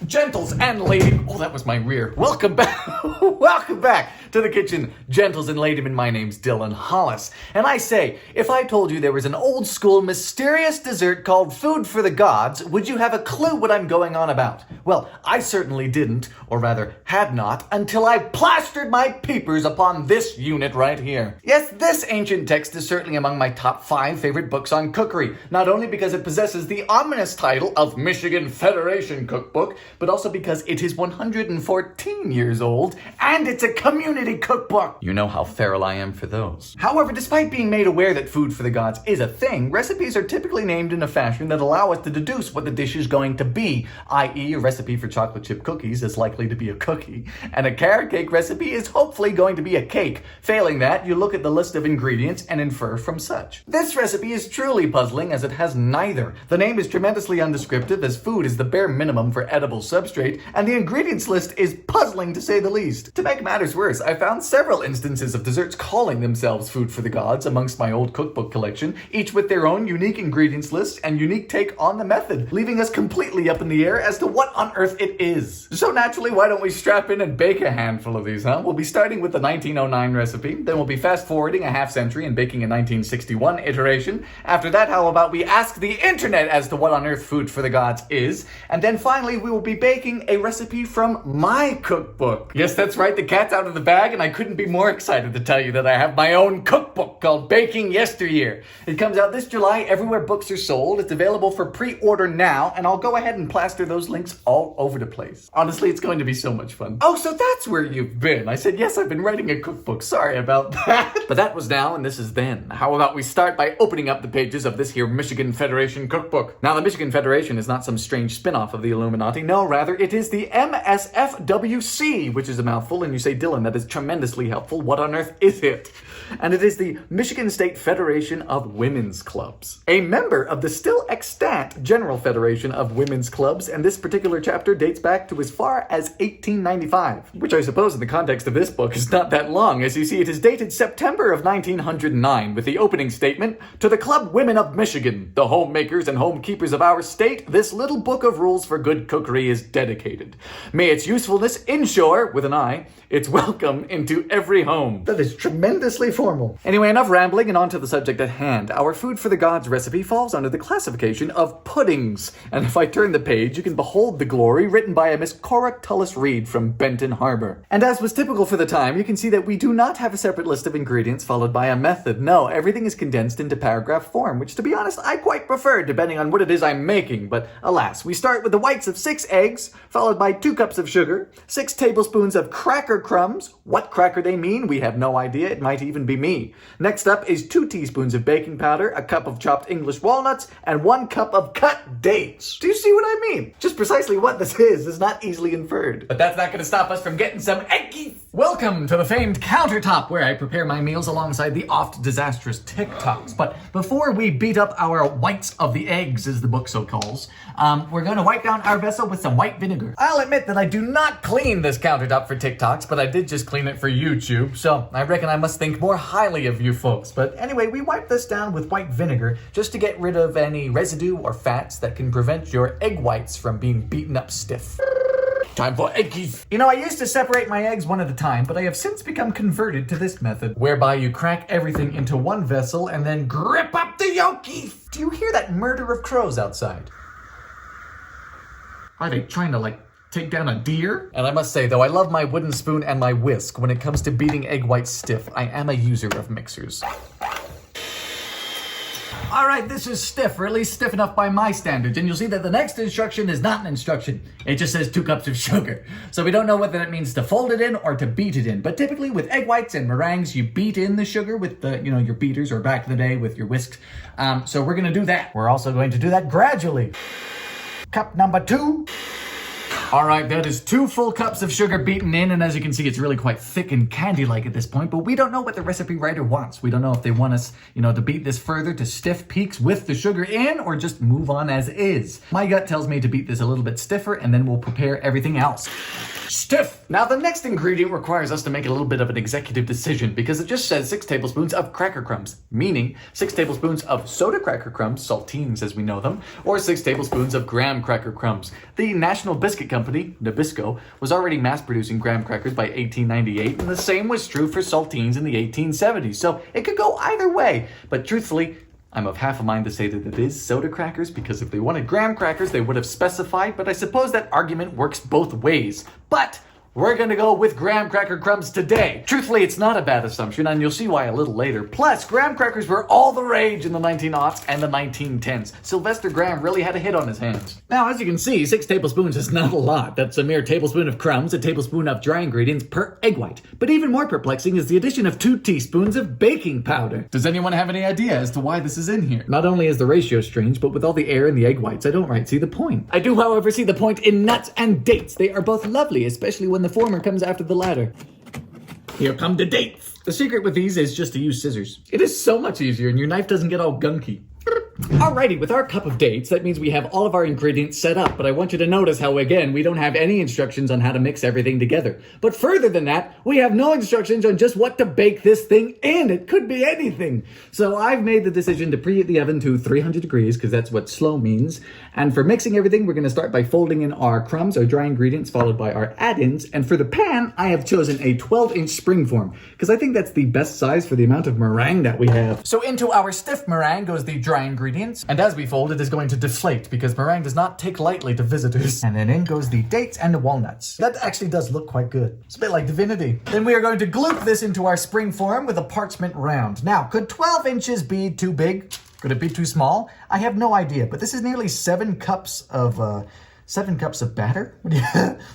Gentles and ladies, oh, that was my rear. Welcome back, welcome back to the kitchen, gentles and laymen. My name's Dylan Hollis, and I say, if I told you there was an old school mysterious dessert called food for the gods, would you have a clue what I'm going on about? Well, I certainly didn't, or rather had not, until I plastered my peepers upon this unit right here. Yes, this ancient text is certainly among my top 5 favorite books on cookery, not only because it possesses the ominous title of Michigan Federation Cookbook, but also because it is 114 years old, and it's a community cookbook. You know how feral I am for those. However, despite being made aware that food for the gods is a thing, recipes are typically named in a fashion that allow us to deduce what the dish is going to be, i.e. a recipe for chocolate chip cookies is likely to be a cookie, and a carrot cake recipe is hopefully going to be a cake. Failing that, you look at the list of ingredients and infer from such. This recipe is truly puzzling as it has neither. The name is tremendously undescriptive as food is the bare minimum for edible substrate, and the ingredients list is puzzling to say the least. To make matters worse, I found several instances of desserts calling themselves food for the gods amongst my old cookbook collection, each with their own unique ingredients list and unique take on the method, leaving us completely up in the air as to what on earth it is. So naturally, why don't we strap in and bake a handful of these, huh? We'll be starting with the 1909 recipe, then we'll be fast forwarding a half century and baking a 1961 iteration. After that, how about we ask the internet as to what on earth food for the gods is, and then finally we will be baking a recipe from my cookbook. Yes, that's right, the cat's out of the bag, and I couldn't be more excited to tell you that I have my own cookbook called Baking Yesteryear. It comes out this July everywhere books are sold. It's available for pre-order now, and I'll go ahead and plaster those links all over the place. Honestly, it's going to be so much fun. Oh, so that's where you've been. I said, yes, I've been writing a cookbook. Sorry about that. But that was now, and this is then. How about we start by opening up the pages of this here Michigan Federation Cookbook. Now, the Michigan Federation is not some strange spin-off of the Illuminati. No, rather, it is the MSFWC, which is a mouthful, and you say, Dylan, that is tremendously helpful. What on earth is it? And it is the Michigan State Federation of Women's Clubs, a member of the still extant General Federation of Women's Clubs, and this particular chapter dates back to as far as 1895, which I suppose in the context of this book is not that long. As you see, it is dated September of 1909 with the opening statement, "To the Club Women of Michigan, the homemakers and homekeepers of our state, this little book of rules for good cookery is dedicated. May its usefulness ensure, with an I, its welcome into every home." That is tremendously formal. Anyway, enough rambling and on to the subject at hand. Our food for the gods recipe falls under the classification of puddings. And if I turn the page, you can behold the glory written by a Miss Cora Tullis Reed from Benton Harbor. And as was typical for the time, you can see that we do not have a separate list of ingredients followed by a method. No, everything is condensed into paragraph form, which to be honest, I quite prefer depending on what it is I'm making. But alas, we start with the whites of 6 eggs, followed by 2 cups of sugar, 6 tablespoons of cracker crumbs. What cracker they mean, we have no idea. It might even be me. Next up is 2 teaspoons of baking powder, a cup of chopped English walnuts, and 1 cup of cut dates. Do you see what I mean? Just precisely what this is not easily inferred. But that's not going to stop us from getting some eggies. Welcome to the famed countertop where I prepare my meals alongside the oft disastrous TikToks. But before we beat up our whites of the eggs, as the book so calls, we're going to wipe down our vessel with some white vinegar. I'll admit that I do not clean this countertop for TikToks, but I did just clean it for YouTube, so I reckon I must think more highly of you folks. But anyway, we wipe this down with white vinegar just to get rid of any residue or fats that can prevent your egg whites from being beaten up stiff. Time for eggies. You know, I used to separate my eggs one at a time, but I have since become converted to this method, whereby you crack everything into one vessel and then grip up the yolkies. Do you hear that murder of crows outside? Are they trying to, take down a deer? And I must say, though, I love my wooden spoon and my whisk. When it comes to beating egg whites stiff, I am a user of mixers. All right, this is stiff, or at least stiff enough by my standards. And you'll see that the next instruction is not an instruction. It just says 2 cups of sugar. So we don't know whether that means to fold it in or to beat it in. But typically with egg whites and meringues, you beat in the sugar with your beaters, or back in the day with your whisks. So we're going to do that. We're also going to do that gradually. Cup number 2. All right, that is 2 full cups of sugar beaten in, and as you can see, it's really quite thick and candy-like at this point, but we don't know what the recipe writer wants. We don't know if they want us, to beat this further to stiff peaks with the sugar in, or just move on as is. My gut tells me to beat this a little bit stiffer, and then we'll prepare everything else. Stiff! Now the next ingredient requires us to make a little bit of an executive decision because it just says 6 tablespoons of cracker crumbs, meaning 6 tablespoons of soda cracker crumbs, saltines as we know them, or 6 tablespoons of graham cracker crumbs. The National Biscuit Company, Nabisco, was already mass-producing graham crackers by 1898, and the same was true for saltines in the 1870s, so it could go either way. But truthfully, I'm of half a mind to say that it is soda crackers, because if they wanted graham crackers, they would have specified, but I suppose that argument works both ways. But we're gonna go with graham cracker crumbs today. Truthfully, it's not a bad assumption, and you'll see why a little later. Plus, graham crackers were all the rage in the 1900s and the 1910s. Sylvester Graham really had a hit on his hands. Now, as you can see, 6 tablespoons is not a lot. That's a mere tablespoon of crumbs, a tablespoon of dry ingredients per egg white. But even more perplexing is the addition of 2 teaspoons of baking powder. Does anyone have any idea as to why this is in here? Not only is the ratio strange, but with all the air in the egg whites, I don't right see the point. I do, however, see the point in nuts and dates. They are both lovely, especially when the former comes after the latter. Here come the dates. The secret with these is just to use scissors. It is so much easier and your knife doesn't get all gunky. Alrighty, with our cup of dates, that means we have all of our ingredients set up, but I want you to notice how, again, we don't have any instructions on how to mix everything together. But further than that, we have no instructions on just what to bake this thing in. It could be anything. So I've made the decision to preheat the oven to 300 degrees, because that's what slow means. And for mixing everything, we're going to start by folding in our crumbs, our dry ingredients, followed by our add-ins. And for the pan, I have chosen a 12-inch springform, because I think that's the best size for the amount of meringue that we have. So into our stiff meringue goes the dry ingredients. And as we fold, it is going to deflate because meringue does not take lightly to visitors. And then in goes the dates and the walnuts. That actually does look quite good. It's a bit like divinity. Then we are going to gloop this into our spring form with a parchment round. Now, could 12 inches be too big? Could it be too small? I have no idea, but this is nearly 7 cups of batter?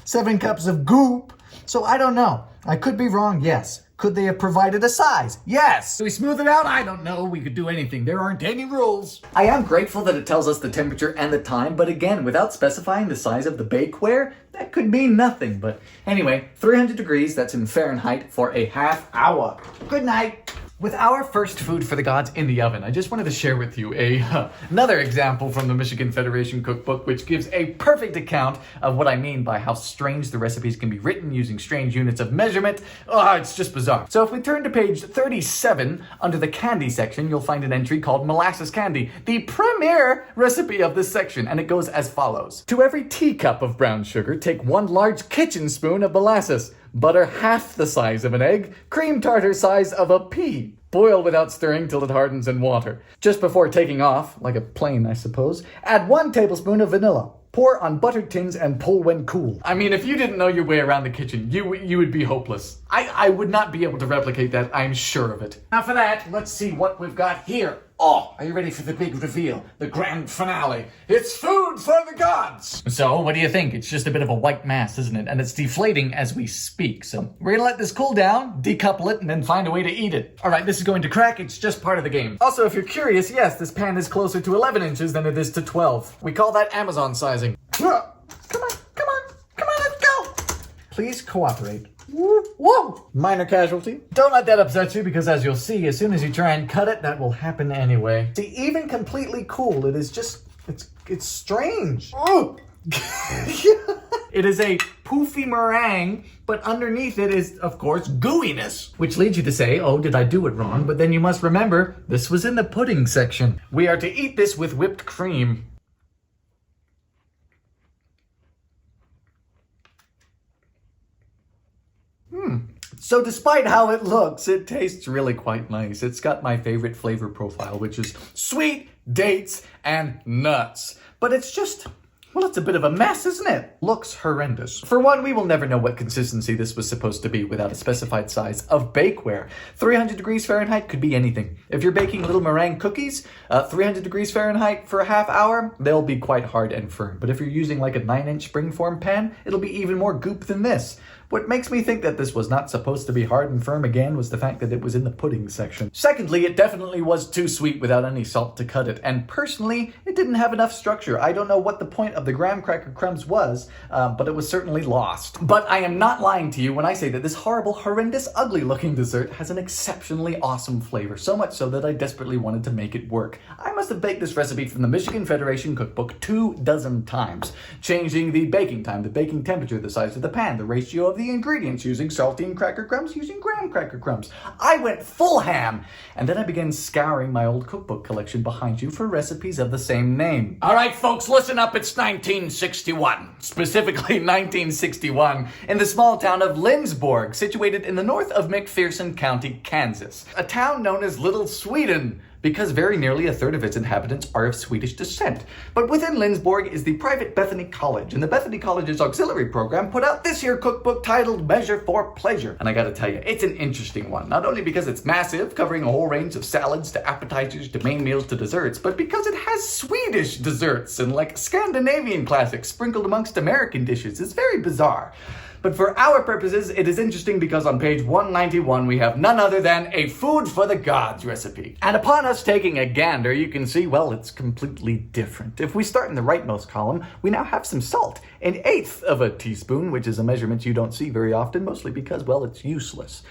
7 cups of goop. So I don't know. I could be wrong, yes. Could they have provided a size? Yes. Do we smooth it out? I don't know. We could do anything. There aren't any rules. I am grateful that it tells us the temperature and the time, but again, without specifying the size of the bakeware, that could mean nothing. But anyway, 300 degrees, that's in Fahrenheit, for a half hour. Good night. With our first food for the gods in the oven, I just wanted to share with you another example from the Michigan Federation Cookbook, which gives a perfect account of what I mean by how strange the recipes can be written using strange units of measurement. Oh, it's just bizarre. So if we turn to page 37, under the candy section, you'll find an entry called molasses candy, the premier recipe of this section, and it goes as follows. To every teacup of brown sugar, take 1 large kitchen spoon of molasses. Butter half the size of an egg, cream tartar size of a pea. Boil without stirring till it hardens in water. Just before taking off, like a plane I suppose, add 1 tablespoon of vanilla. Pour on buttered tins and pull when cool. I mean, if you didn't know your way around the kitchen, you would be hopeless. I would not be able to replicate that, I'm sure of it. Now for that, let's see what we've got here. Oh, are you ready for the big reveal? The grand finale. It's food for the gods! So, what do you think? It's just a bit of a white mass, isn't it? And it's deflating as we speak. So, we're gonna let this cool down, decouple it, and then find a way to eat it. Alright, this is going to crack. It's just part of the game. Also, if you're curious, yes, this pan is closer to 11 inches than it is to 12. We call that Amazon sizing. Come on, let's go! Please cooperate. Whoa! Minor casualty. Don't let that upset you, because as you'll see, as soon as you try and cut it, that will happen anyway. See, even completely cool, it is just, it's strange. Oh! It is a poofy meringue, but underneath it is, of course, gooiness. Which leads you to say, oh, did I do it wrong? But then you must remember, this was in the pudding section. We are to eat this with whipped cream. So despite how it looks, it tastes really quite nice. It's got my favorite flavor profile, which is sweet, dates, and nuts. But it's just, well, it's a bit of a mess, isn't it? Looks horrendous. For one, we will never know what consistency this was supposed to be without a specified size of bakeware. 300 degrees Fahrenheit could be anything. If you're baking little meringue cookies, 300 degrees Fahrenheit for a half hour, they'll be quite hard and firm. But if you're using like a 9-inch springform pan, it'll be even more goop than this. What makes me think that this was not supposed to be hard and firm again was the fact that it was in the pudding section. Secondly, it definitely was too sweet without any salt to cut it. And personally, it didn't have enough structure. I don't know what the point of of the graham cracker crumbs was, but it was certainly lost. But I am not lying to you when I say that this horrible, horrendous, ugly-looking dessert has an exceptionally awesome flavor, so much so that I desperately wanted to make it work. I must have baked this recipe from the Michigan Federation Cookbook 24 times, changing the baking time, the baking temperature, the size of the pan, the ratio of the ingredients, using saltine cracker crumbs, using graham cracker crumbs. I went full ham, and then I began scouring my old cookbook collection behind you for recipes of the same name. All right, folks, listen up. It's 1961, specifically 1961, in the small town of Lindsborg, situated in the north of McPherson County, Kansas, a town known as Little Sweden, because very nearly a third of its inhabitants are of Swedish descent. But within Lindsborg is the private Bethany College, and the Bethany College's auxiliary program put out this here cookbook titled Measure for Pleasure. And I gotta tell you, it's an interesting one, not only because it's massive, covering a whole range of salads to appetizers to main meals to desserts, but because it has Swedish desserts and like Scandinavian classics sprinkled amongst American dishes. It's very bizarre. But for our purposes, it is interesting because on page 191, we have none other than a food for the gods recipe. And upon us taking a gander, you can see, well, it's completely different. If we start in the rightmost column, we now have some salt, 1/8 of a teaspoon, which is a measurement you don't see very often, mostly because, well, it's useless.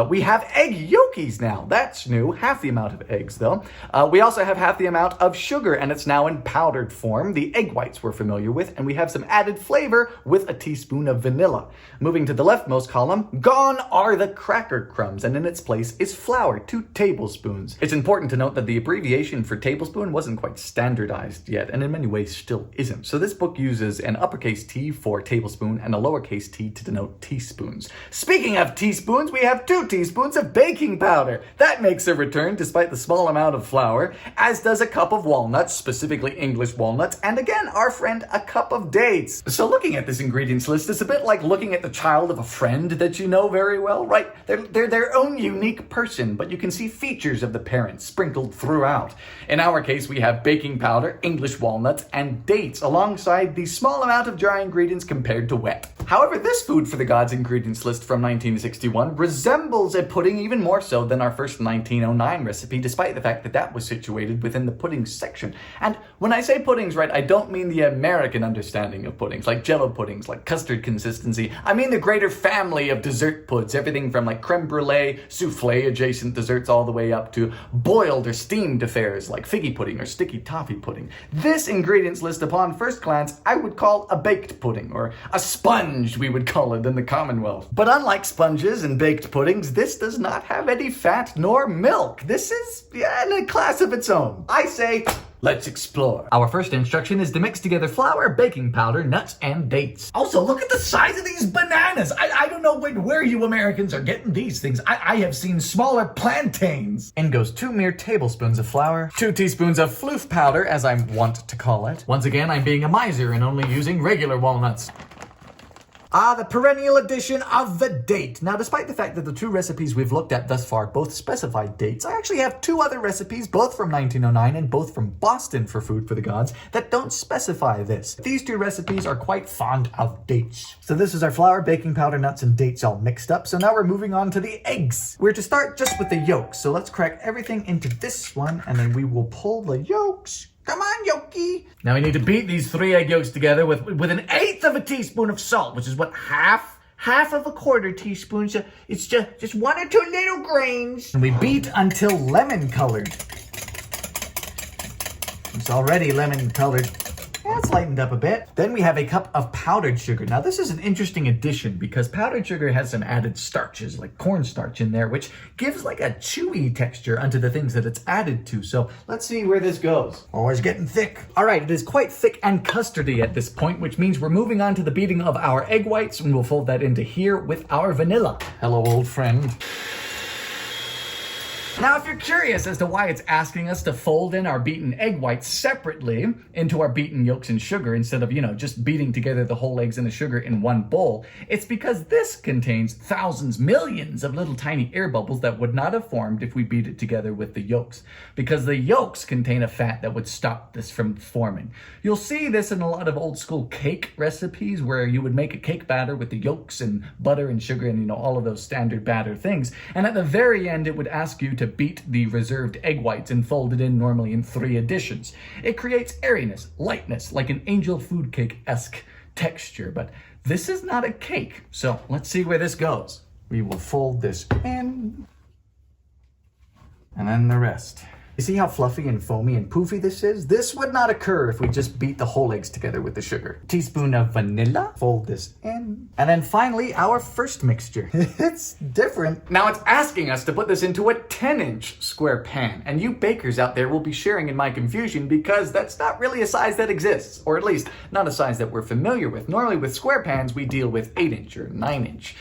We have egg yolkies now. That's new. Half the amount of eggs, though. We also have half the amount of sugar, and it's now in powdered form. The egg whites we're familiar with, and we have some added flavor with a teaspoon of vanilla. Moving to the leftmost column, gone are the cracker crumbs, and in its place is flour, 2 tablespoons. It's important to note that the abbreviation for tablespoon wasn't quite standardized yet, and in many ways still isn't. So this book uses an uppercase T for tablespoon and a lowercase t to denote teaspoons. Speaking of teaspoons, we have 2 teaspoons of baking powder. That makes a return despite the small amount of flour, as does a cup of walnuts, specifically English walnuts, and again, our friend, a cup of dates. So looking at this ingredients list is a bit like looking at the child of a friend that you know very well, right? They're their own unique person, but you can see features of the parent sprinkled throughout. In our case, we have baking powder, English walnuts, and dates, alongside the small amount of dry ingredients compared to wet. However, this food for the gods ingredients list from 1961 resembles a pudding even more so than our first 1909 recipe, despite the fact that that was situated within the puddings section. And when I say puddings, right, I don't mean the American understanding of puddings, like jello puddings, like custard consistency. I mean the greater family of dessert puds, everything from like creme brulee, souffle adjacent desserts all the way up to boiled or steamed affairs like figgy pudding or sticky toffee pudding. This ingredients list upon first glance I would call a baked pudding, or a sponge we would call it in the Commonwealth. But unlike sponges and baked puddings, this does not have any fat nor milk. This is in a class of its own. I say, let's explore. Our first instruction is to mix together flour, baking powder, nuts, and dates. Also, look at the size of these bananas. I don't know where you Americans are getting these things. I have seen smaller plantains. In goes 2 mere tablespoons of flour, 2 teaspoons of floof powder, as I want to call it. Once again, I'm being a miser and only using regular walnuts. The perennial addition of the date. Now, despite the fact that the 2 recipes we've looked at thus far both specify dates, I actually have 2 other recipes, both from 1909 and both from Boston for Food for the Gods, that don't specify this. These 2 recipes are quite fond of dates. So this is our flour, baking powder, nuts, and dates all mixed up. So now we're moving on to the eggs. We're to start just with the yolks. So let's crack everything into this one, and then we will pull the yolks. Come on, yolky. Now we need to beat these 3 egg yolks together with 1/8 of a teaspoon of salt, which is what, half of a quarter teaspoon. So it's just 1 or 2 little grains. And we beat until lemon colored. It's already lemon colored. It's lightened up a bit. Then we have a cup of powdered sugar. Now this is an interesting addition because powdered sugar has some added starches like cornstarch in there, which gives like a chewy texture unto the things that it's added to. So let's see where this goes. Oh, it's getting thick. All right, it is quite thick and custardy at this point, which means we're moving on to the beating of our egg whites, and we'll fold that into here with our vanilla. Hello, old friend. Now, if you're curious as to why it's asking us to fold in our beaten egg whites separately into our beaten yolks and sugar instead of, just beating together the whole eggs and the sugar in one bowl, it's because this contains thousands, millions of little tiny air bubbles that would not have formed if we beat it together with the yolks, because the yolks contain a fat that would stop this from forming. You'll see this in a lot of old school cake recipes where you would make a cake batter with the yolks and butter and sugar and, all of those standard batter things. And at the very end, it would ask you to beat the reserved egg whites and fold it in normally in 3 additions. It creates airiness, lightness, like an angel food cake-esque texture, but this is not a cake. So let's see where this goes. We will fold this in, and then the rest. You see how fluffy and foamy and poofy this is? This would not occur if we just beat the whole eggs together with the sugar. Teaspoon of vanilla, fold this in. And then finally, our first mixture. It's different. Now it's asking us to put this into a 10-inch square pan. And you bakers out there will be sharing in my confusion because that's not really a size that exists, or at least not a size that we're familiar with. Normally with square pans, we deal with 8-inch or 9-inch.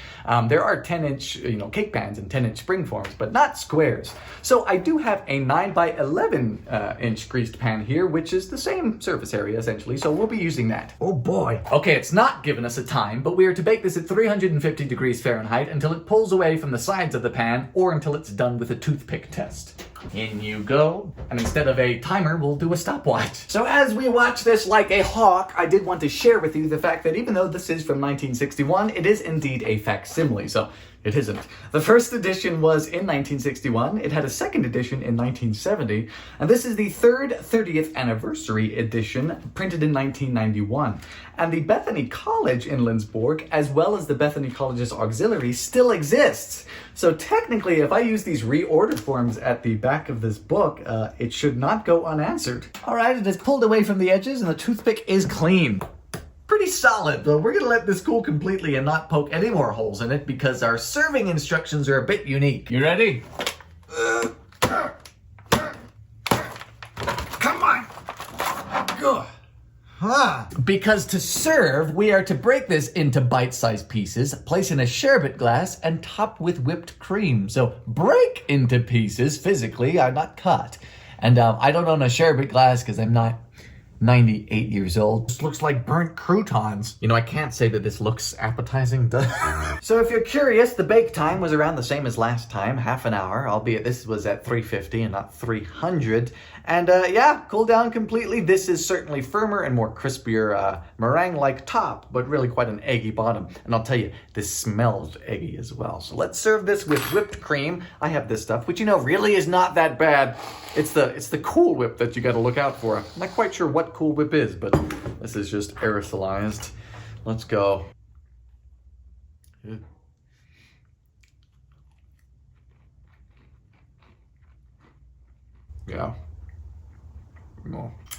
There are 10-inch, cake pans and 10-inch springforms, but not squares. So I do have a 9 by 11-inch greased pan here, which is the same surface area essentially, so we'll be using that. Oh boy. Okay, it's not giving us a time, but we are to bake this at 350 degrees Fahrenheit until it pulls away from the sides of the pan or until it's done with a toothpick test. In you go. And instead of a timer, we'll do a stopwatch. So as we watch this like a hawk, I did want to share with you the fact that even though this is from 1961, it is indeed a facsimile. So it isn't. The first edition was in 1961. It had a second edition in 1970. And this is the third 30th anniversary edition, printed in 1991. And the Bethany College in Lindsborg, as well as the Bethany College's auxiliary, still exists. So technically, if I use these reorder forms at the back of this book, it should not go unanswered. All right, it is pulled away from the edges and the toothpick is clean. Pretty solid, but we're gonna let this cool completely and not poke any more holes in it because our serving instructions are a bit unique. You ready? Come on! Good. Because to serve, we are to break this into bite-sized pieces, place in a sherbet glass, and top with whipped cream. So break into pieces physically, not cut. And I don't own a sherbet glass because I'm not 98 years old. This looks like burnt croutons. I can't say that this looks appetizing. So if you're curious, the bake time was around the same as last time, half an hour, albeit this was at 350 and not 300. And yeah, cool down completely. This is certainly firmer and more crispier meringue-like top, but really quite an eggy bottom. And I'll tell you, this smells eggy as well. So let's serve this with whipped cream. I have this stuff, which really is not that bad. It's the Cool Whip that you gotta look out for. I'm not quite sure what Cool Whip is, but this is just aerosolized. Let's go. Yeah.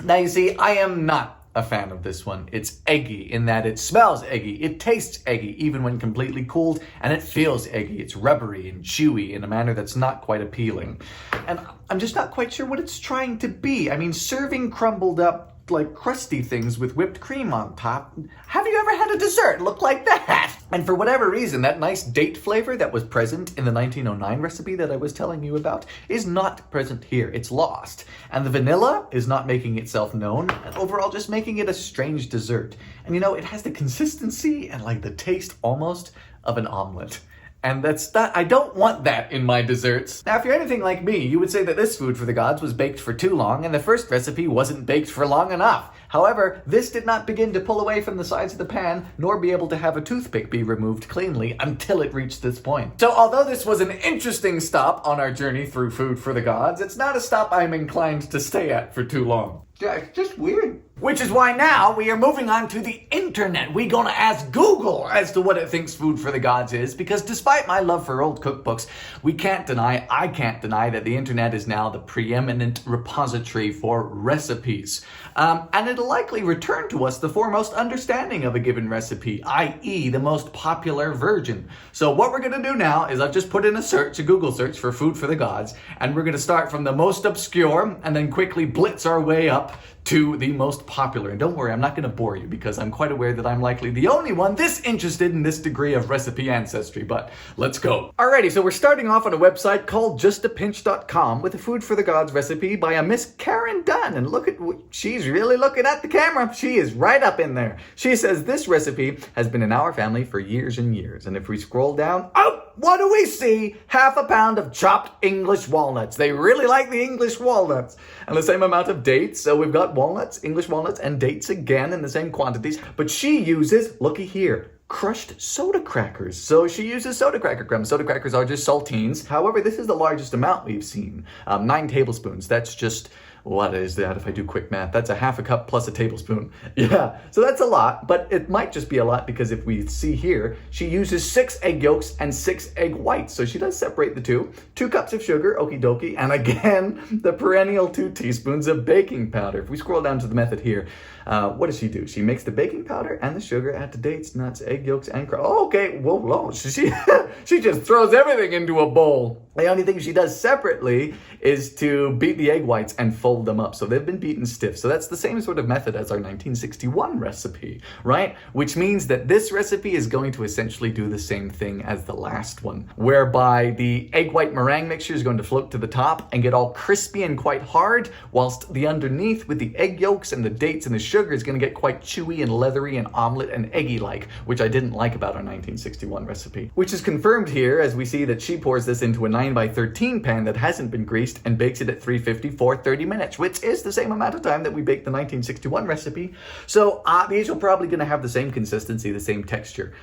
Now you see, I am not a fan of this one. It's eggy in that it smells eggy, it tastes eggy even when completely cooled, and it feels eggy. It's rubbery and chewy in a manner that's not quite appealing. And I'm just not quite sure what it's trying to be. I mean, serving crumbled up like crusty things with whipped cream on top. Have you ever had a dessert look like that? And for whatever reason, that nice date flavor that was present in the 1909 recipe that I was telling you about is not present here. It's lost. And the vanilla is not making itself known, and overall just making it a strange dessert. And it has the consistency and like the taste almost of an omelet. And I don't want that in my desserts. Now, if you're anything like me, you would say that this food for the gods was baked for too long, and the first recipe wasn't baked for long enough. However, this did not begin to pull away from the sides of the pan, nor be able to have a toothpick be removed cleanly until it reached this point. So although this was an interesting stop on our journey through food for the gods, it's not a stop I'm inclined to stay at for too long. Yeah, it's just weird. Which is why now we are moving on to the internet. We're gonna ask Google as to what it thinks food for the gods is, because despite my love for old cookbooks, I can't deny that the internet is now the preeminent repository for recipes. And it'll likely return to us the foremost understanding of a given recipe, i.e. the most popular version. So what we're gonna do now is I've just put in a Google search for food for the gods, and we're gonna start from the most obscure and then quickly blitz our way up to the most popular. And don't worry, I'm not going to bore you because I'm quite aware that I'm likely the only one this interested in this degree of recipe ancestry, but let's go. Alrighty, so we're starting off on a website called justapinch.com with a food for the gods recipe by a Miss Karen Dunn. And look at, she's really looking at the camera. She is right up in there. She says this recipe has been in our family for years and years. And if we scroll down, what do we see? Half a pound of chopped English walnuts. They really like the English walnuts. And the same amount of dates. So we've got walnuts, English walnuts, and dates again in the same quantities. But she uses, looky here, crushed soda crackers. So she uses soda cracker crumbs. Soda crackers are just saltines. However, this is the largest amount we've seen. 9 tablespoons. That's just, what is that if I do quick math? That's a half a cup plus a tablespoon. Yeah, so that's a lot, but it might just be a lot because if we see here, she uses 6 egg yolks and 6 egg whites. So she does separate the two. 2 cups of sugar, okie dokie, and again, the perennial 2 teaspoons of baking powder. If we scroll down to the method here, what does she do? She makes the baking powder and the sugar, add to dates, nuts, egg yolks, and oh, okay, whoa, she just throws everything into a bowl. The only thing she does separately is to beat the egg whites and fold them up. So they've been beaten stiff. So that's the same sort of method as our 1961 recipe, right? Which means that this recipe is going to essentially do the same thing as the last one, whereby the egg white meringue mixture is going to float to the top and get all crispy and quite hard, whilst the underneath with the egg yolks and the dates and the sugar is going to get quite chewy and leathery and omelet and eggy-like, which I didn't like about our 1961 recipe. Which is confirmed here as we see that she pours this into a 9x13 pan that hasn't been greased and bakes it at 350 for 30 minutes, which is the same amount of time that we baked the 1961 recipe. So these are probably going to have the same consistency, the same texture.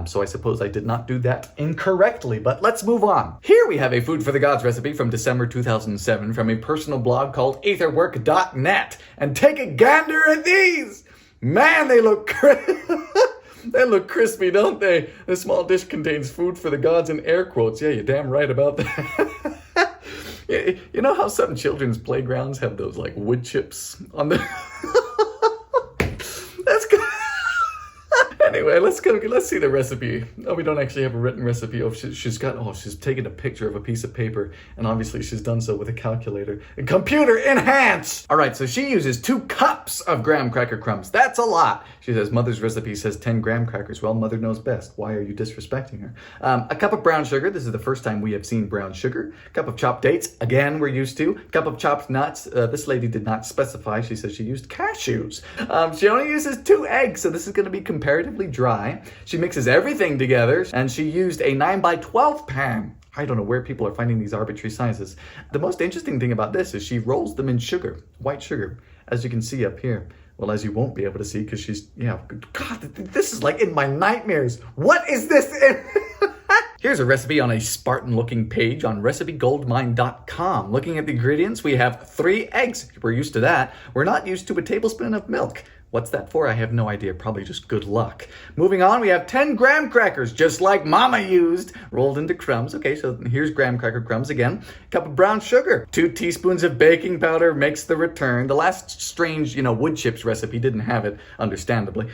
So I suppose I did not do that incorrectly, but let's move on. Here we have a Food for the Gods recipe from December 2007 from a personal blog called etherwork.net. And take a gander at these! Man, they look they look crispy, don't they? This small dish contains food for the gods in air quotes. Yeah, you're damn right about that. You know how some children's playgrounds have those like wood chips on the... That's good. Anyway, let's see the recipe. Oh, we don't actually have a written recipe. Oh, she's taken a picture of a piece of paper, and obviously she's done so with a calculator. And computer enhance! All right, so she uses 2 cups of graham cracker crumbs. That's a lot. She says, Mother's recipe says 10 graham crackers. Well, Mother knows best. Why are you disrespecting her? A cup of brown sugar. This is the first time we have seen brown sugar. Cup of chopped dates. Again, we're used to. Cup of chopped nuts. This lady did not specify. She says she used cashews. She only uses 2 eggs, so this is going to be comparatively dry. She mixes everything together, and she used a 9x12 pan. I don't know where people are finding these arbitrary sizes. The most interesting thing about this is she rolls them in sugar, white sugar, as you can see up here. Well, as you won't be able to see because she's, God, this is like in my nightmares. What is this? Here's a recipe on a Spartan-looking page on recipegoldmine.com. Looking at the ingredients, we have 3 eggs. We're used to that. We're not used to a tablespoon of milk. What's that for? I have no idea. Probably just good luck. Moving on, we have 10 graham crackers, just like Mama used, rolled into crumbs. Okay, so here's graham cracker crumbs again. Cup of brown sugar. 2 teaspoons of baking powder makes the return. The last strange, wood chips recipe didn't have it, understandably.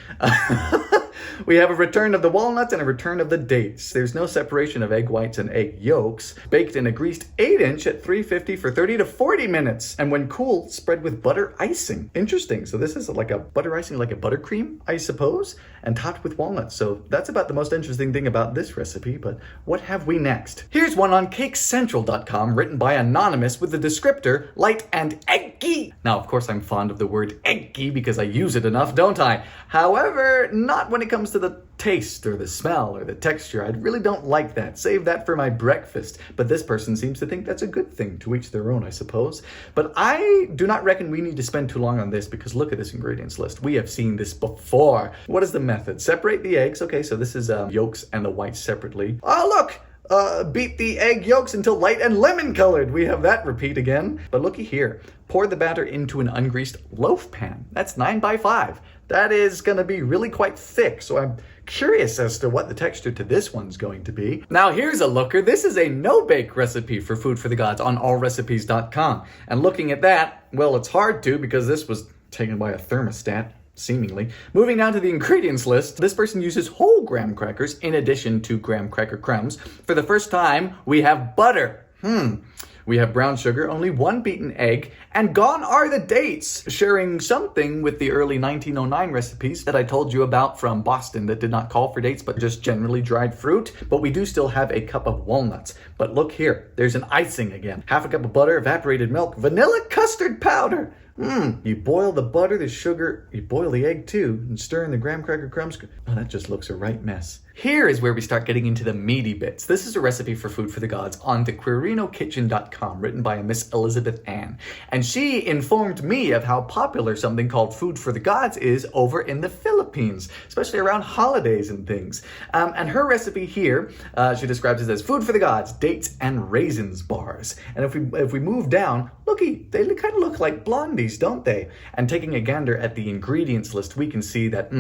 We have a return of the walnuts and a return of the dates. There's no separation of egg whites and egg yolks. Baked in a greased 8-inch at 350 for 30 to 40 minutes. And when cool, spread with butter icing. Interesting. So this is like a butter icing, like a buttercream, I suppose, and topped with walnuts. So that's about the most interesting thing about this recipe. But what have we next? Here's one on cakecentral.com written by Anonymous with the descriptor light and eggy. Now, of course, I'm fond of the word eggy because I use it enough, don't I? However, not when it comes to the taste or the smell or the texture. I really don't like that. Save that for my breakfast. But this person seems to think that's a good thing. To each their own, I suppose. But I do not reckon we need to spend too long on this because look at this ingredients list. We have seen this before. What is the method? Separate the eggs. Okay, so this is yolks and the whites separately. Oh, look! Beat the egg yolks until light and lemon colored. We have that repeat again. But looky here. Pour the batter into an ungreased loaf pan. That's 9x5. That is going to be really quite thick. So I'm curious as to what the texture to this one's going to be. Now here's a looker. This is a no-bake recipe for Food for the Gods on allrecipes.com. And looking at that, well, it's hard to because this was taken by a thermostat. Seemingly. Moving down to the ingredients list, this person uses whole graham crackers in addition to graham cracker crumbs. For the first time, we have butter. We have brown sugar, only 1 beaten egg, and gone are the dates, sharing something with the early 1909 recipes that I told you about from Boston that did not call for dates, but just generally dried fruit. But we do still have a cup of walnuts. But look here, there's an icing again. Half a cup of butter, evaporated milk, vanilla custard powder. You boil the butter, the sugar, you boil the egg too, and stir in the graham cracker crumbs. Oh, that just looks a right mess. Here is where we start getting into the meaty bits. This is a recipe for food for the gods on thequerinokitchen.com, written by a Miss Elizabeth Ann. And she informed me of how popular something called food for the gods is over in the Philippines, especially around holidays and things. And her recipe here, she describes it as food for the gods, dates and raisins bars. And if we move down, looky, they kind of look like blondies, don't they? And taking a gander at the ingredients list, we can see that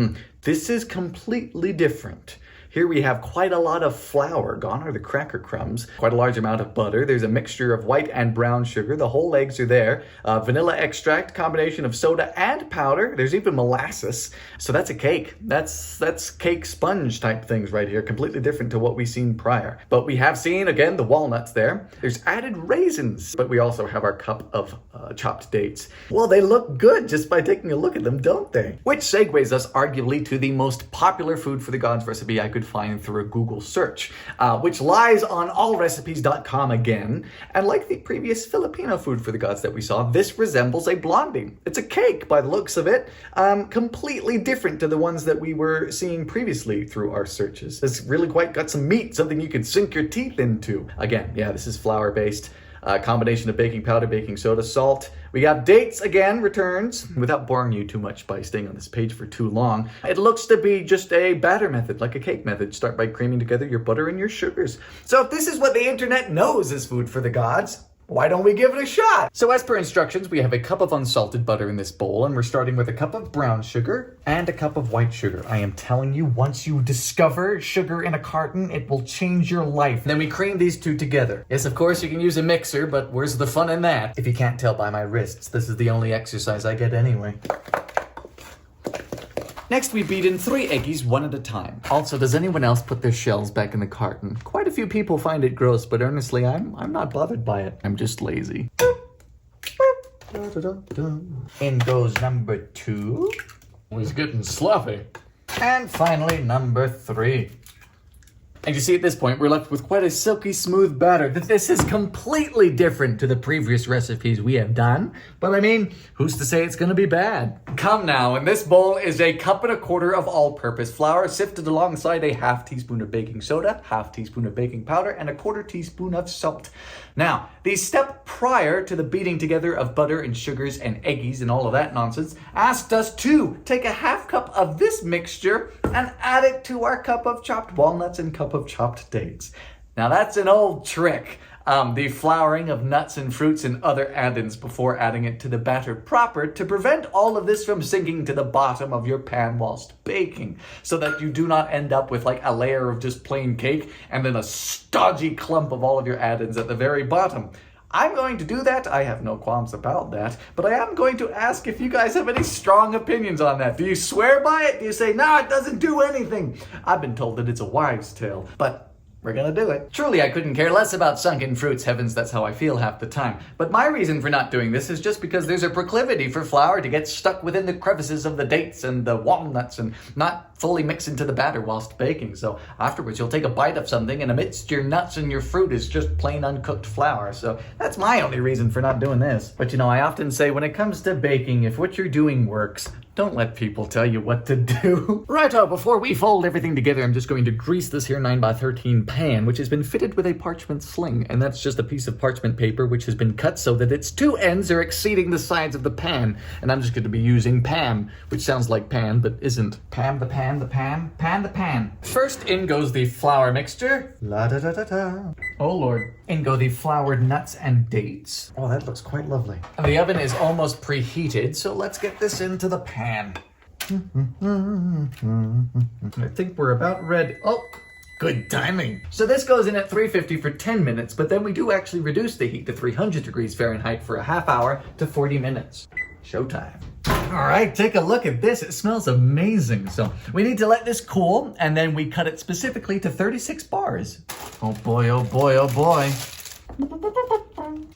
this is completely different. Here we have quite a lot of flour, gone are the cracker crumbs, quite a large amount of butter. There's a mixture of white and brown sugar. The whole eggs are there. Vanilla extract, combination of soda and powder. There's even molasses. So that's a cake. That's cake sponge type things right here. Completely different to what we've seen prior. But we have seen, again, the walnuts there. There's added raisins, but we also have our cup of chopped dates. Well, they look good just by taking a look at them, don't they? Which segues us arguably to the most popular food for the gods recipe I could find through a Google search, which lies on allrecipes.com again. And like the previous Filipino food for the gods that we saw, this resembles a blondie. It's a cake by the looks of it, completely different to the ones that we were seeing previously through our searches. It's really quite got some meat, something you could sink your teeth into. Again, yeah, this is flour-based. Combination of baking powder, baking soda, salt. We got dates again, returns. Without boring you too much by staying on this page for too long, it looks to be just a batter method, like a cake method. Start by creaming together your butter and your sugars. So if this is what the internet knows is food for the gods, why don't we give it a shot? So as per instructions, we have a cup of unsalted butter in this bowl, and we're starting with a cup of brown sugar and a cup of white sugar. I am telling you, once you discover sugar in a carton, it will change your life. Then we cream these two together. Yes, of course, you can use a mixer, but where's the fun in that? If you can't tell by my wrists, this is the only exercise I get anyway. Next, we beat in 3 eggies one at a time. Also, does anyone else put their shells back in the carton? Quite a few people find it gross, but honestly, I'm not bothered by it. I'm just lazy. In goes number 2. It's getting sloppy. And finally, number 3. And you see at this point, we're left with quite a silky smooth batter. This is completely different to the previous recipes we have done. But I mean, who's to say it's gonna be bad? Come now, in this bowl is a 1.25 cups of all-purpose flour sifted alongside a 1/2 teaspoon of baking soda, 1/2 teaspoon of baking powder, and a 1/4 teaspoon of salt. Now, the step prior to the beating together of butter and sugars and eggies and all of that nonsense asked us to take a 1/2 cup of this mixture and add it to our cup of chopped walnuts and cup of chopped dates. Now that's an old trick. The flouring of nuts and fruits and other add-ins before adding it to the batter proper to prevent all of this from sinking to the bottom of your pan whilst baking, so that you do not end up with like a layer of just plain cake and then a stodgy clump of all of your add-ins at the very bottom. I'm going to do that. I have no qualms about that, but I am going to ask if you guys have any strong opinions on that. Do you swear by it? Do you say, no, it doesn't do anything? I've been told that it's a wives' tale, but we're gonna do it. Truly, I couldn't care less about sunken fruits. Heavens, that's how I feel half the time. But my reason for not doing this is just because there's a proclivity for flour to get stuck within the crevices of the dates and the walnuts and not fully mix into the batter whilst baking. So afterwards, you'll take a bite of something and amidst your nuts and your fruit is just plain uncooked flour. So that's my only reason for not doing this. But you know, I often say when it comes to baking, if what you're doing works, don't let people tell you what to do. Righto, before we fold everything together, I'm just going to grease this here 9x13 pan, which has been fitted with a parchment sling. And that's just a piece of parchment paper which has been cut so that its 2 ends are exceeding the sides of the pan. And I'm just going to be using Pam, which sounds like pan, but isn't. Pam the pan, the pan, pan the pan. First in goes the flour mixture. La da da da da. Oh Lord. In go the floured nuts and dates. Oh, that looks quite lovely. And the oven is almost preheated, so let's get this into the pan. I think we're about ready. Oh, good timing. So this goes in at 350 for 10 minutes, but then we do actually reduce the heat to 300 degrees Fahrenheit for a ½ hour to 40 minutes. Showtime. All right, take a look at this. It smells amazing. So we need to let this cool, and then we cut it specifically to 36 bars. Oh boy, oh boy, oh boy.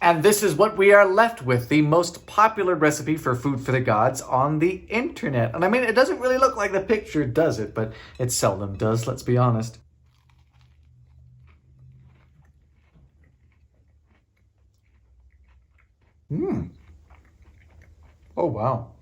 And this is what we are left with, the most popular recipe for food for the gods on the internet. And I mean, it doesn't really look like the picture, does it? But it seldom does, let's be honest. Oh, wow.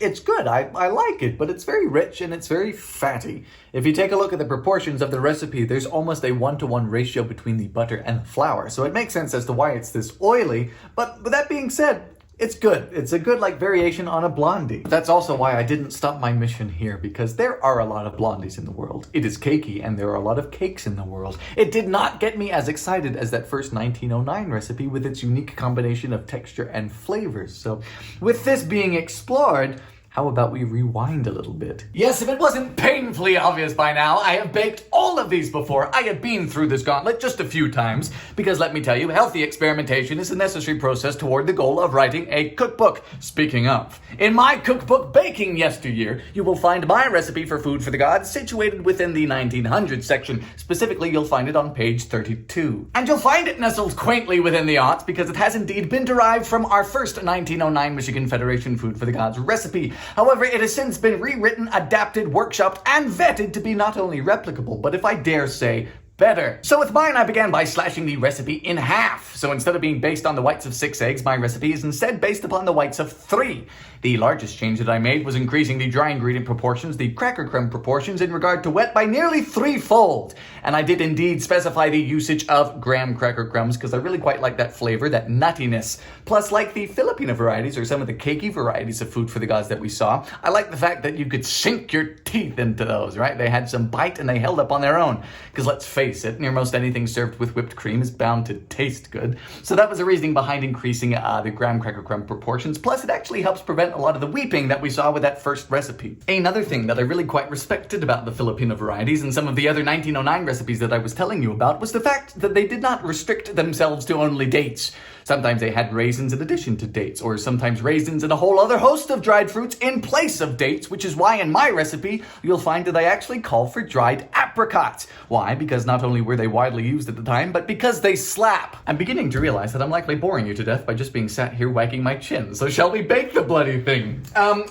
It's good. I like it, but it's very rich and it's very fatty. If you take a look at the proportions of the recipe, there's almost a 1-to-1 ratio between the butter and the flour. So it makes sense as to why it's this oily. But with that being said, it's good. It's a good variation on a blondie. That's also why I didn't stop my mission here, because there are a lot of blondies in the world. It is cakey and there are a lot of cakes in the world. It did not get me as excited as that first 1909 recipe with its unique combination of texture and flavors. So with this being explored, how about we rewind a little bit? Yes, if it wasn't painfully obvious by now, I have baked all of these before. I have been through this gauntlet just a few times, because let me tell you, healthy experimentation is a necessary process toward the goal of writing a cookbook. Speaking of, in my cookbook, Baking Yesteryear, you will find my recipe for food for the gods situated within the 1900s section. Specifically, you'll find it on page 32. And you'll find it nestled quaintly within the aughts, because it has indeed been derived from our first 1909 Michigan Federation Food for the Gods recipe. However, it has since been rewritten, adapted, workshopped, and vetted to be not only replicable, but if I dare say, better. So with mine, I began by slashing the recipe in half. So instead of being based on the whites of 6 eggs, my recipe is instead based upon the whites of 3. The largest change that I made was increasing the dry ingredient proportions, the cracker crumb proportions in regard to wet by nearly 3-fold. And I did indeed specify the usage of graham cracker crumbs because I really quite like that flavor, that nuttiness. Plus, like the Filipino varieties or some of the cakey varieties of food for the gods that we saw, I like the fact that you could sink your teeth into those, right? They had some bite and they held up on their own. Because let's face it, near most anything served with whipped cream is bound to taste good. So that was the reasoning behind increasing the graham cracker crumb proportions. Plus, it actually helps prevent a lot of the weeping that we saw with that first recipe. Another thing that I really quite respected about the Filipino varieties and some of the other 1909 recipes that I was telling you about was the fact that they did not restrict themselves to only dates. Sometimes they had raisins in addition to dates, or sometimes raisins and a whole other host of dried fruits in place of dates, which is why in my recipe, you'll find that I actually call for dried apricots. Why? Because not only were they widely used at the time, but because they slap. I'm beginning to realize that I'm likely boring you to death by just being sat here wagging my chin, so shall we bake the bloody thing?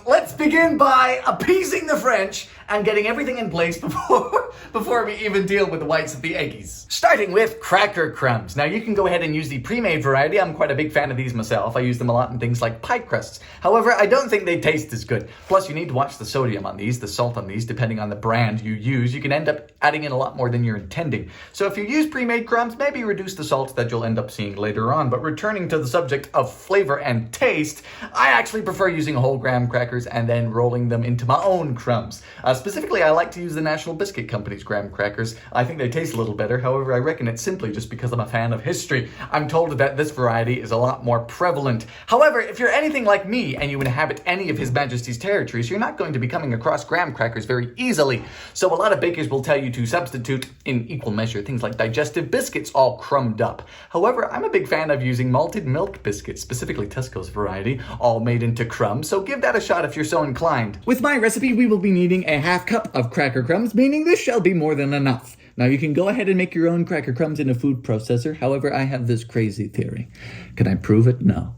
Let's begin by appeasing the French and getting everything in place before we even deal with the whites of the eggies. Starting with cracker crumbs. Now you can go ahead and use the pre-made variety. I'm quite a big fan of these myself. I use them a lot in things like pie crusts. However, I don't think they taste as good. Plus, you need to watch the sodium on these, the salt on these, depending on the brand you use. You can end up adding in a lot more than you're intending. So if you use pre-made crumbs, maybe reduce the salt that you'll end up seeing later on. But returning to the subject of flavor and taste, I actually prefer using whole graham crackers and then rolling them into my own crumbs. Specifically, I like to use the National Biscuit Company's graham crackers. I think they taste a little better. However, I reckon it's simply just because I'm a fan of history. I'm told that this variety is a lot more prevalent. However, if you're anything like me and you inhabit any of His Majesty's territories, you're not going to be coming across graham crackers very easily. So a lot of bakers will tell you to substitute in equal measure things like digestive biscuits all crumbed up. However, I'm a big fan of using malted milk biscuits, specifically Tesco's variety, all made into crumbs, so give that a shot if you're so inclined. With my recipe, we will be needing a half cup of cracker crumbs, meaning this shall be more than enough. Now you can go ahead and make your own cracker crumbs in a food processor. However, I have this crazy theory. Can I prove it? No.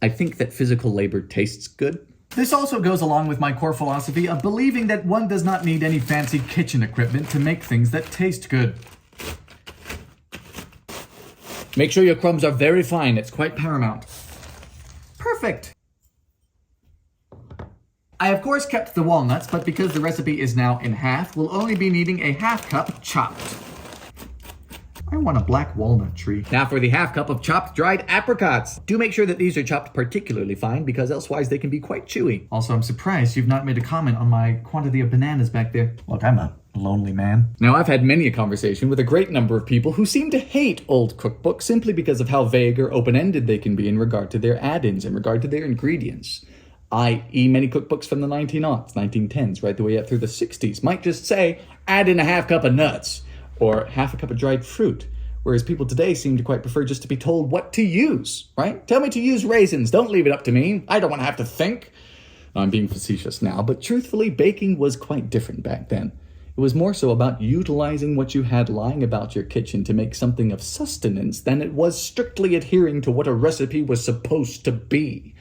I think that physical labor tastes good. This also goes along with my core philosophy of believing that one does not need any fancy kitchen equipment to make things that taste good. Make sure your crumbs are very fine. It's quite paramount. Perfect. I of course kept the walnuts, but because the recipe is now in half, we'll only be needing a half cup chopped. I want a black walnut tree. Now for the half cup of chopped dried apricots. Do make sure that these are chopped particularly fine because elsewise they can be quite chewy. Also, I'm surprised you've not made a comment on my quantity of bananas back there. Look, I'm a lonely man. Now, I've had many a conversation with a great number of people who seem to hate old cookbooks simply because of how vague or open-ended they can be in regard to their add-ins, in regard to their ingredients. I.e. many cookbooks from the 1900s, 1910s, right the way up through the 60s might just say, add in a half cup of nuts, or half a cup of dried fruit. Whereas people today seem to quite prefer just to be told what to use, right? Tell me to use raisins, don't leave it up to me. I don't want to have to think. I'm being facetious now, but truthfully, baking was quite different back then. It was more so about utilizing what you had lying about your kitchen to make something of sustenance than it was strictly adhering to what a recipe was supposed to be.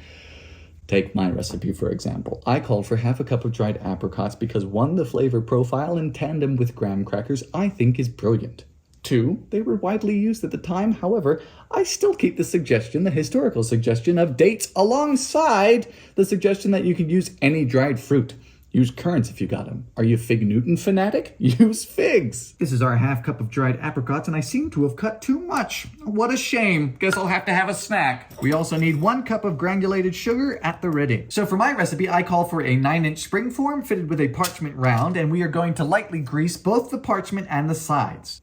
Take my recipe, for example. I called for half a cup of dried apricots because one, the flavor profile in tandem with graham crackers, I think is brilliant. 2, they were widely used at the time. However, I still keep the historical suggestion of dates alongside the suggestion that you could use any dried fruit. Use currants if you got them. Are you a Fig Newton fanatic? Use figs. This is our half cup of dried apricots, and I seem to have cut too much. What a shame. Guess I'll have to have a snack. We also need 1 cup of granulated sugar at the ready. So for my recipe, I call for a 9-inch springform fitted with a parchment round, and we are going to lightly grease both the parchment and the sides.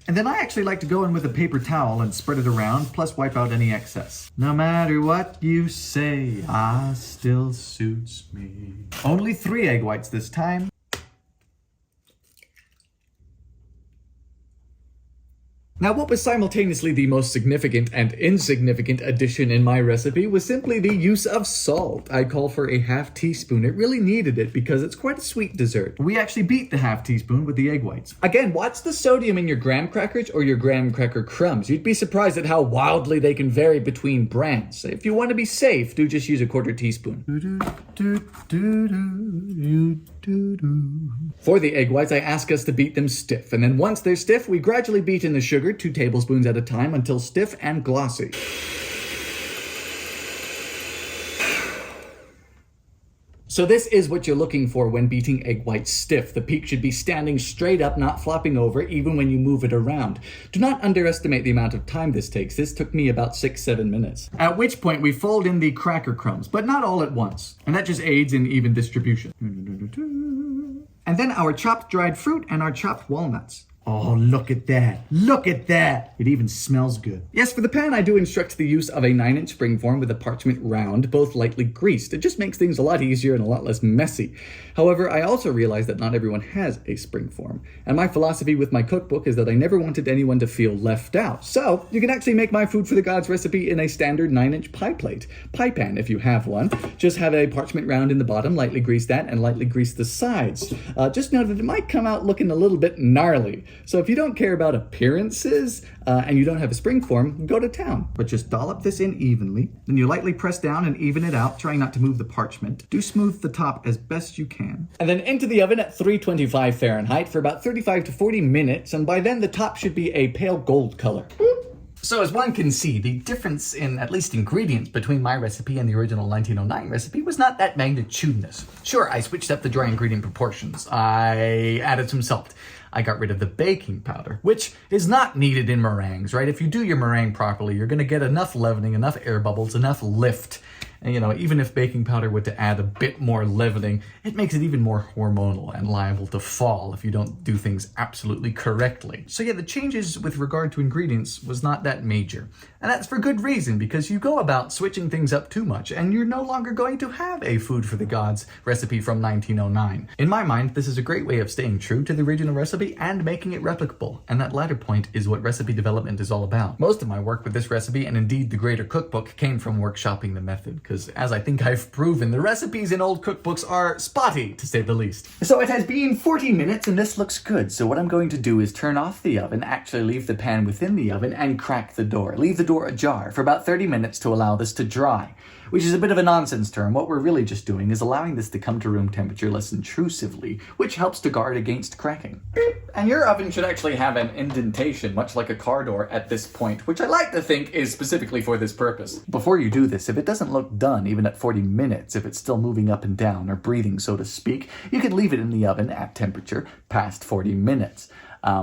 And then I actually like to go in with a paper towel and spread it around, plus wipe out any excess. No matter what you say, ah still suits me. Only 3 egg whites this time. Now, what was simultaneously the most significant and insignificant addition in my recipe was simply the use of salt. I call for a ½ teaspoon. It really needed it because it's quite a sweet dessert. We actually beat the ½ teaspoon with the egg whites. Again, watch the sodium in your graham crackers or your graham cracker crumbs. You'd be surprised at how wildly they can vary between brands. If you want to be safe, do just use a ¼ teaspoon. For the egg whites, I ask us to beat them stiff, and then once they're stiff, we gradually beat in the sugar, 2 tablespoons at a time, until stiff and glossy. So this is what you're looking for when beating egg whites stiff. The peak should be standing straight up, not flopping over, even when you move it around. Do not underestimate the amount of time this takes. This took me about 6-7 minutes. At which point we fold in the cracker crumbs, but not all at once. And that just aids in even distribution. And then our chopped dried fruit and our chopped walnuts. Oh, look at that. Look at that. It even smells good. Yes, for the pan, I do instruct the use of a 9-inch springform with a parchment round, both lightly greased. It just makes things a lot easier and a lot less messy. However, I also realize that not everyone has a springform. And my philosophy with my cookbook is that I never wanted anyone to feel left out. So, you can actually make my Food for the Gods recipe in a standard 9-inch pie plate. Pie pan, if you have one. Just have a parchment round in the bottom, lightly grease that, and lightly grease the sides. Just know that it might come out looking a little bit gnarly. So if you don't care about appearances and you don't have a springform, go to town. But just dollop this in evenly. Then you lightly press down and even it out, trying not to move the parchment. Do smooth the top as best you can. And then into the oven at 325 Fahrenheit for about 35 to 40 minutes. And by then the top should be a pale gold color. So as one can see, the difference in at least ingredients between my recipe and the original 1909 recipe was not that magnitudinous. Sure, I switched up the dry ingredient proportions. I added some salt. I got rid of the baking powder, which is not needed in meringues, right? If you do your meringue properly, you're going to get enough leavening, enough air bubbles, enough lift. And, you know, even if baking powder were to add a bit more leavening, it makes it even more hormonal and liable to fall if you don't do things absolutely correctly. So yeah, the changes with regard to ingredients was not that major. And that's for good reason, because you go about switching things up too much and you're no longer going to have a Food for the Gods recipe from 1909. In my mind, this is a great way of staying true to the original recipe and making it replicable. And that latter point is what recipe development is all about. Most of my work with this recipe, and indeed the greater cookbook, came from workshopping the method. Because as I think I've proven, the recipes in old cookbooks are spotty, to say the least. So it has been 40 minutes and this looks good. So what I'm going to do is turn off the oven, actually leave the pan within the oven, and crack the door. Leave the door ajar for about 30 minutes to allow this to dry, which is a bit of a nonsense term. What we're really just doing is allowing this to come to room temperature less intrusively, which helps to guard against cracking. And your oven should actually have an indentation, much like a car door at this point, which I like to think is specifically for this purpose. Before you do this, if it doesn't look done, even at 40 minutes, if it's still moving up and down or breathing, so to speak, you can leave it in the oven at temperature past 40 minutes.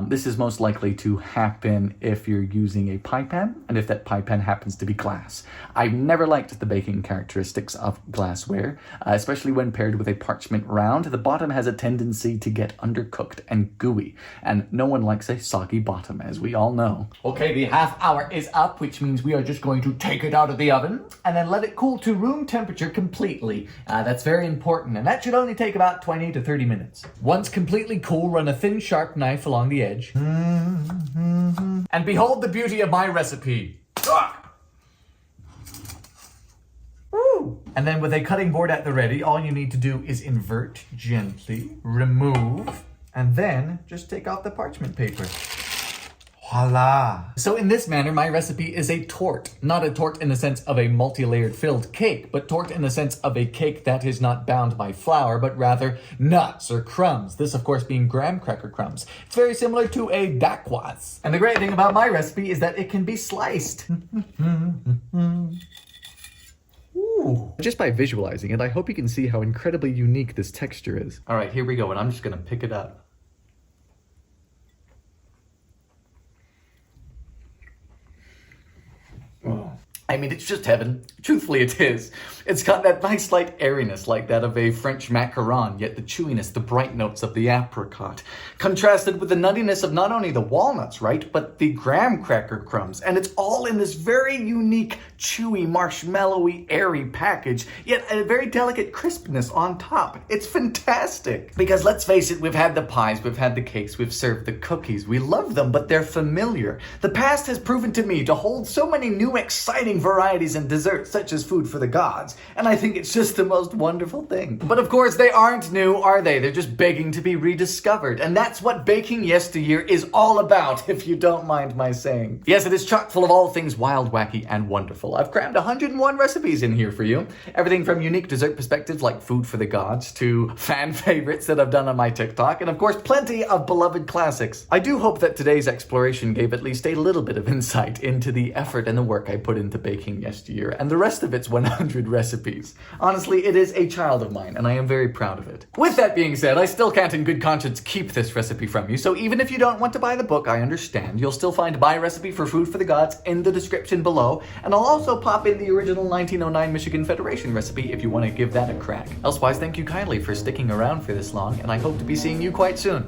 This is most likely to happen if you're using a pie pan, and if that pie pan happens to be glass. I've never liked the baking characteristics of glassware, especially when paired with a parchment round. The bottom has a tendency to get undercooked and gooey, and no one likes a soggy bottom, as we all know. Okay, the half hour is up, which means we are just going to take it out of the oven and then let it cool to room temperature completely. That's very important, and that should only take about 20 to 30 minutes. Once completely cool, run a thin, sharp knife along the edge. And behold the beauty of my recipe. And then with a cutting board at the ready, all you need to do is invert gently, remove, and then just take off the parchment paper. Voila. So in this manner, my recipe is a tort. Not a tort in the sense of a multi-layered filled cake, but tort in the sense of a cake that is not bound by flour, but rather nuts or crumbs. This, of course, being graham cracker crumbs. It's very similar to a dacquoise. And the great thing about my recipe is that it can be sliced. Ooh. Just by visualizing it, I hope you can see how incredibly unique this texture is. All right, here we go, and I'm just gonna pick it up. I mean, it's just heaven. Truthfully, it is. It's got that nice light airiness like that of a French macaron, yet the chewiness, the bright notes of the apricot, contrasted with the nuttiness of not only the walnuts, right, but the graham cracker crumbs. And it's all in this very unique, chewy, marshmallowy, airy package, yet a very delicate crispness on top. It's fantastic. Because let's face it, we've had the pies, we've had the cakes, we've served the cookies. We love them, but they're familiar. The past has proven to me to hold so many new, exciting varieties and desserts, such as food for the gods, and I think it's just the most wonderful thing. But of course, they aren't new, are they? They're just begging to be rediscovered, and that's what Baking Yesteryear is all about, if you don't mind my saying. Yes, it is chock full of all things wild, wacky, and wonderful. I've crammed 101 recipes in here for you. Everything from unique dessert perspectives like food for the gods to fan favorites that I've done on my TikTok, and of course, plenty of beloved classics. I do hope that today's exploration gave at least a little bit of insight into the effort and the work I put into Baking Yesteryear, and the rest of its 100 recipes. Honestly, it is a child of mine, and I am very proud of it. With that being said, I still can't in good conscience keep this recipe from you, so even if you don't want to buy the book, I understand. You'll still find my recipe for Food for the Gods in the description below, and I'll also pop in the original 1909 Michigan Federation recipe if you want to give that a crack. Elsewise, thank you kindly for sticking around for this long, and I hope to be seeing you quite soon.